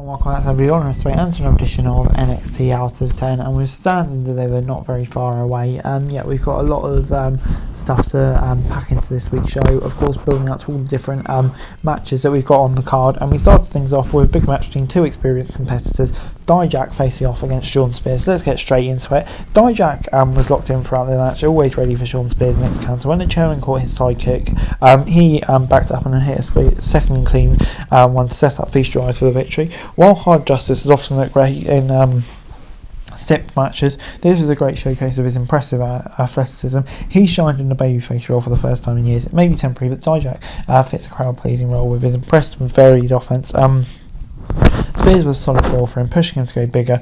welcome back to everybody on to another edition of NXT Out of 10, and we're standing delivered not very far away. We've got a lot of stuff to pack into this week's show, of course building up to all the different matches that we've got on the card, and we started things off with a big match between two experienced competitors, Dijak facing off against Shawn Spears. Let's get straight into it. Dijak was locked in throughout the match, always ready for Shawn Spears' next counter. When the chairman caught his sidekick, he backed up and hit a second clean one to set up Feast Your Eyes for the victory. While Hard Justice has often looked great in step matches, this was a great showcase of his impressive athleticism. He shined in the babyface role for the first time in years. It may be temporary, but Dijak fits a crowd-pleasing role with his impressive and varied offense. Spears was solid for him, pushing him to go bigger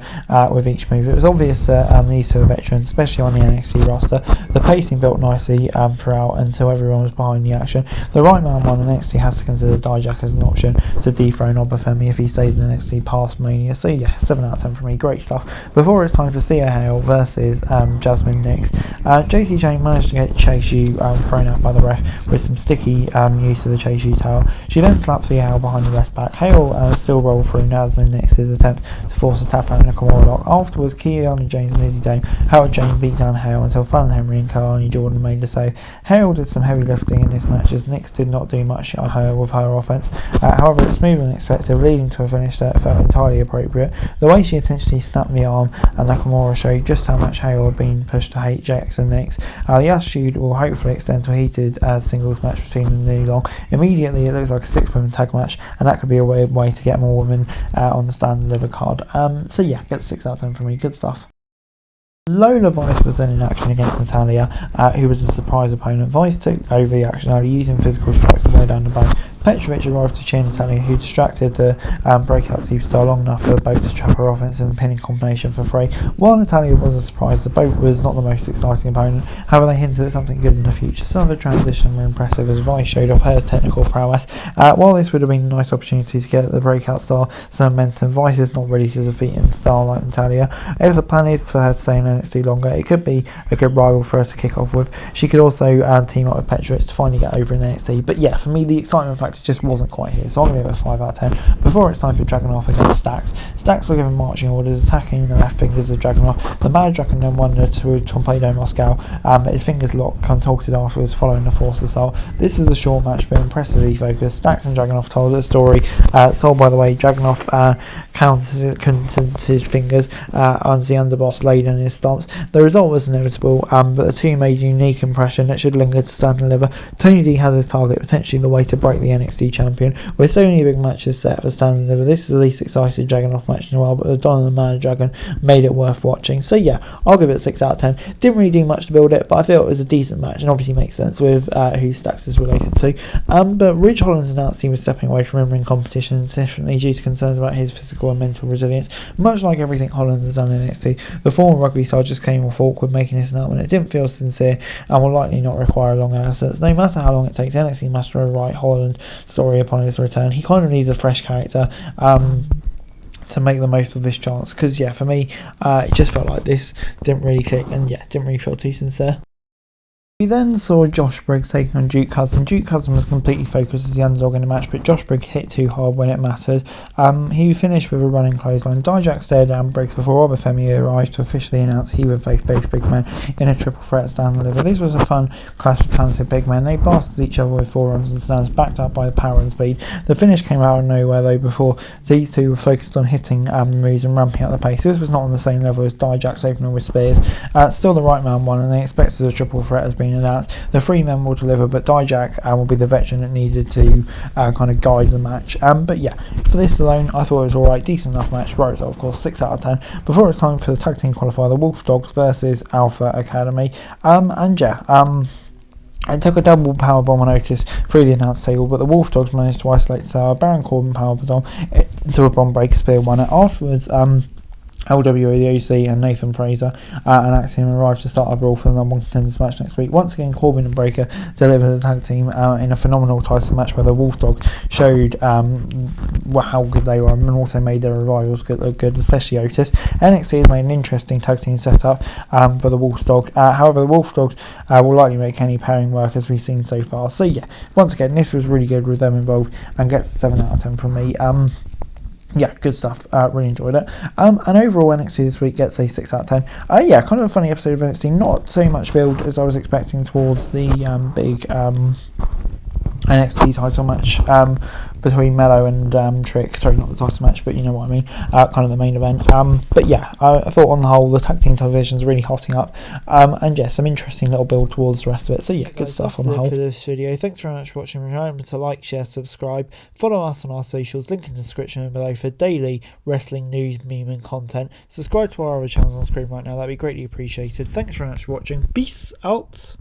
with each move. It was obvious that these two are veterans, especially on the NXT roster. The pacing built nicely throughout until everyone was behind the action. The right man won, and NXT has to consider Dijak as an option to dethrone Obafemi if he stays in NXT past Mania. So yeah, 7 out of 10 for me, great stuff. Before it's time for Thea Hale versus Jasmine Nix, JC Jane managed to get Chase U thrown out by the ref with some sticky use of the Chase U towel. She then slapped Thea Hale behind the rest back. Hale still rolled through Jasmine Nix's attempt to force a tap out in a Kimura lock. Afterwards, Kiana James and Izzy Dame held Jane beat down Hale until Fallon Henry and Kalani Jordan made the save. Hale did some heavy lifting in this match as Nix did not do much with her offense. However, it's smoother than expected, leading to a finish that felt entirely appropriate. The way she intentionally snapped the arm and Nakamura showed just how much Hale had been pushed to hate Jackson Nix. The attitude will hopefully extend to a heated singles match between them new long. Immediately, it looks like a 6-woman tag match, and that could be a way to get more women on the stand and deliver card. So yeah, get 6 out of 10 from me, good stuff. Lola Vice was then in action against Natalia, who was a surprise opponent. Vice took over the action early, using physical strikes to wear down the bone. Petrovic arrived to cheer Natalia, who distracted the breakout superstar long enough for the boat to trap her offense in the pinning combination for free. While Natalia was a surprise, the boat was not the most exciting opponent. However, they hinted at something good in the future. Some of the transitions were impressive as Vice showed off her technical prowess. While this would have been a nice opportunity to get the breakout star some momentum, Vice is not ready to defeat a star like Natalia. If the plan is for her to stay in NXT longer, it could be a good rival for her to kick off with. She could also team up with Petrovic to finally get over in NXT. But yeah, for me, the excitement factor just wasn't quite here, so I'm going to give it a 5 out of 10. Before it's time for Dragunov against Stax. Stax were given marching orders, attacking the left fingers of Dragunov. The Mad Dragon then wandered to Torpedo Moscow, but his fingers locked, contorted afterwards, following the force assault. This was a short match, but impressively focused. Stax and Dragunov told a story. Sold, by the way, Dragunov counted his fingers as the underboss laid on his stomps. The result was inevitable, but the two made a unique impression that should linger to stand and deliver. Tony D has his target, potentially the way to break the NXT champion. With so many big matches set for stand and deliver, this is the least exciting Dragunov match in a while, but the Don and the Mad Dragon made it worth watching. So yeah, I'll give it a 6 out of 10. Didn't really do much to build it, but I thought it was a decent match, and obviously makes sense with who Stax is related to. But Rich Holland's announced he was stepping away from in-ring competition, definitely due to concerns about his physical and mental resilience. Much like everything Holland has done in NXT, the former rugby star just came off awkward making this announcement. It didn't feel sincere and will likely not require a long absence. No matter how long it takes, NXT must rewrite Holland's story upon his return. He kind of needs a fresh character to make the most of this chance, because yeah, for me, it just felt like this didn't really click, and yeah, didn't really feel too sincere. We then saw Josh Briggs taking on Duke Hudson. Duke Hudson was completely focused as the underdog in the match, but Josh Briggs hit too hard when it mattered. He finished with a running clothesline. Dijak stared down Briggs before Obafemi arrived to officially announce he would face both big men in a triple threat stand and deliver. This was a fun clash of talented big men. They blasted each other with forearms and stands, backed up by the power and speed. The finish came out of nowhere though, before these two were focused on hitting moves and ramping up the pace. This was not on the same level as Dijak's opener with Spears. Still, the right man won, and they expected a triple threat as being announced. The 3 men will deliver, but Dijak will be the veteran that needed to kind of guide the match. But yeah, for this alone, I thought it was alright, decent enough match. Right, result, of course, 6 out of 10. Before it's time for the tag team qualifier, the Wolf Dogs versus Alpha Academy. It took a double powerbomb on Otis through the announce table, but the Wolf Dogs managed to isolate Baron Corbin powerbomb into a Bron Breakker spear won it. Afterwards, LWA, the OC, and Nathan Fraser and Axiom arrived to start a brawl for the number 1 contenders match next week. Once again, Corbin and Breaker delivered the tag team in a phenomenal title match where the Wolf Dogs showed how good they were and also made their rivals look good, especially Otis. NXT has made an interesting tag team setup for the Wolf Dogs. However, the Wolf Dogs will likely make any pairing work as we've seen so far. So yeah, once again, this was really good with them involved and gets a 7 out of 10 from me. yeah, good stuff. Really enjoyed it. And overall, NXT this week gets a 6 out of 10. Yeah, kind of a funny episode of NXT. Not so much build as I was expecting towards the big NXT title match between Mello and Trick. Sorry, not the title match, but you know what I mean. Kind of the main event. But yeah, I thought on the whole the tag team television's really hotting up. And yeah, some interesting little build towards the rest of it. So yeah, good stuff on the whole. For this video, thanks very much for watching. Remember to like, share, subscribe, follow us on our socials. Link in the description below for daily wrestling news, meme, and content. Subscribe to our other channels on screen right now. That'd be greatly appreciated. Thanks very much for watching. Peace out.